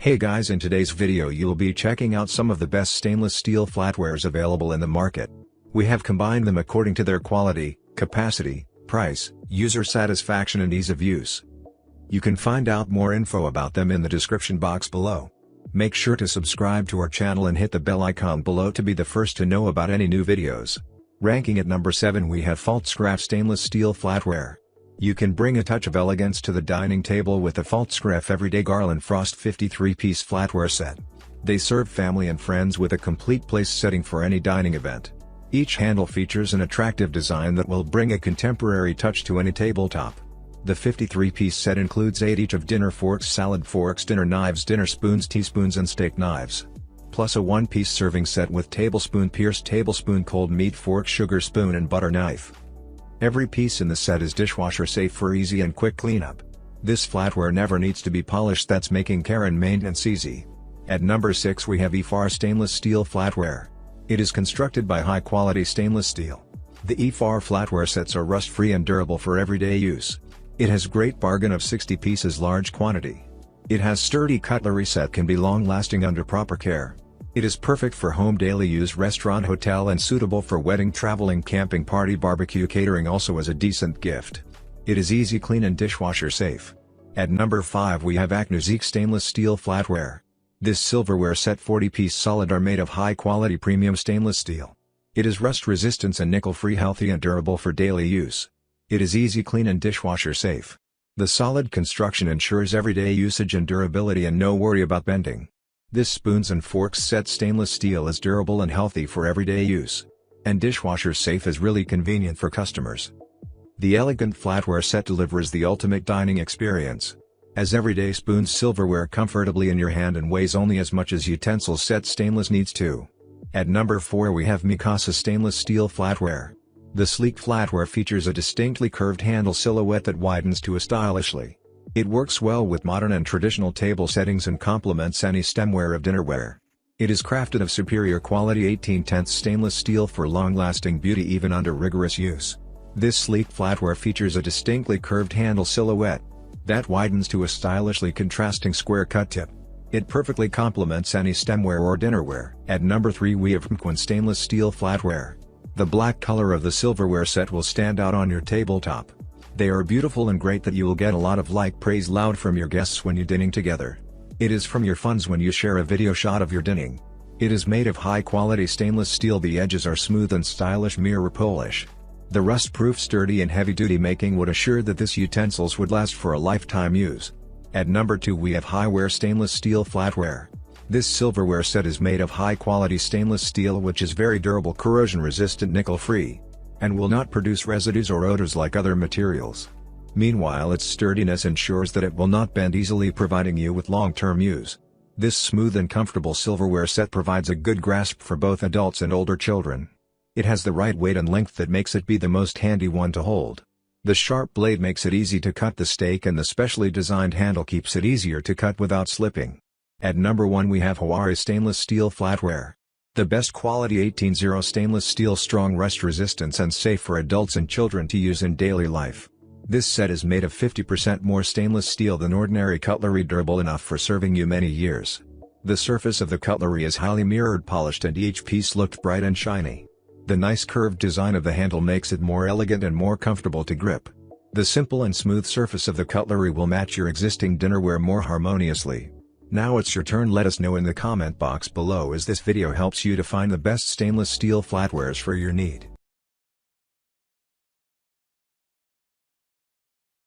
Hey guys, in today's video you'll be checking out some of the best stainless steel flatwares available in the market. We have combined them according to their quality, capacity, price, user satisfaction and ease of use. You can find out more info about them in the description box below. Make sure to subscribe to our channel and hit the bell icon below to be the first to know about any new videos. Ranking at number 7 we have Pfaltzgraff Stainless Steel Flatware. You can bring a touch of elegance to the dining table with the Pfaltzgraff Everyday Garland Frost 53-piece flatware set. They serve family and friends with a complete place setting for any dining event. Each handle features an attractive design that will bring a contemporary touch to any tabletop. The 53-piece set includes 8 each of dinner forks, salad forks, dinner knives, dinner spoons, teaspoons and steak knives. Plus a 1-piece serving set with tablespoon, pierced tablespoon, cold meat fork, sugar spoon and butter knife. Every piece in the set is dishwasher safe for easy and quick cleanup. This flatware never needs to be polished, that's making care and maintenance easy. At number 6 we have E-far Stainless Steel Flatware. It is constructed by high-quality stainless steel. The E-far flatware sets are rust-free and durable for everyday use. It has great bargain of 60 pieces large quantity. It has sturdy cutlery set, can be long-lasting under proper care. It is perfect for home daily use, restaurant, hotel and suitable for wedding, traveling, camping, party, barbecue, catering, also as a decent gift. It is easy clean and dishwasher safe. At number 5 we have Acnusik Stainless Steel Flatware. This silverware set 40-piece solid are made of high-quality premium stainless steel. It is rust-resistant and nickel-free, healthy and durable for daily use. It is easy clean and dishwasher safe. The solid construction ensures everyday usage and durability and no worry about bending. This spoons and forks set stainless steel is durable and healthy for everyday use. And dishwasher safe is really convenient for customers. The elegant flatware set delivers the ultimate dining experience. As everyday spoons, silverware comfortably in your hand and weighs only as much as utensils set stainless needs to. At number 4 we have Mikasa Stainless Steel Flatware. The sleek flatware features a distinctly curved handle silhouette that widens to a stylishly. It works well with modern and traditional table settings and complements any stemware of dinnerware. It is crafted of superior quality 18/10 stainless steel for long-lasting beauty even under rigorous use. This sleek flatware features a distinctly curved handle silhouette that widens to a stylishly contrasting square cut tip. It perfectly complements any stemware or dinnerware. At number 3 we have Hami Stainless Steel Flatware. The black color of the silverware set will stand out on your tabletop. They are beautiful and great that you will get a lot of praise loud from your guests when you dining together. It is from your funds when you share a video shot of your dining. It is made of high-quality stainless steel. The edges are smooth and stylish mirror polish. The rust-proof, sturdy and heavy-duty making would assure that this utensils would last for a lifetime use. At number 2 we have Hami Stainless Steel Flatware. This silverware set is made of high-quality stainless steel which is very durable, corrosion-resistant, nickel-free, and will not produce residues or odors like other materials. Meanwhile, its sturdiness ensures that it will not bend easily, providing you with long-term use. This smooth and comfortable silverware set provides a good grasp for both adults and older children. It has the right weight and length that makes it be the most handy one to hold. The sharp blade makes it easy to cut the steak and the specially designed handle keeps it easier to cut without slipping. At number 1 we have Hami Stainless Steel Flatware. The best quality 18/0 stainless steel, strong rust resistance and safe for adults and children to use in daily life. This set is made of 50% more stainless steel than ordinary cutlery, durable enough for serving you many years. The surface of the cutlery is highly mirrored polished and each piece looked bright and shiny. The nice curved design of the handle makes it more elegant and more comfortable to grip. The simple and smooth surface of the cutlery will match your existing dinnerware more harmoniously. Now it's your turn. Let us know in the comment box below as this video helps you to find the best stainless steel flatwares for your need.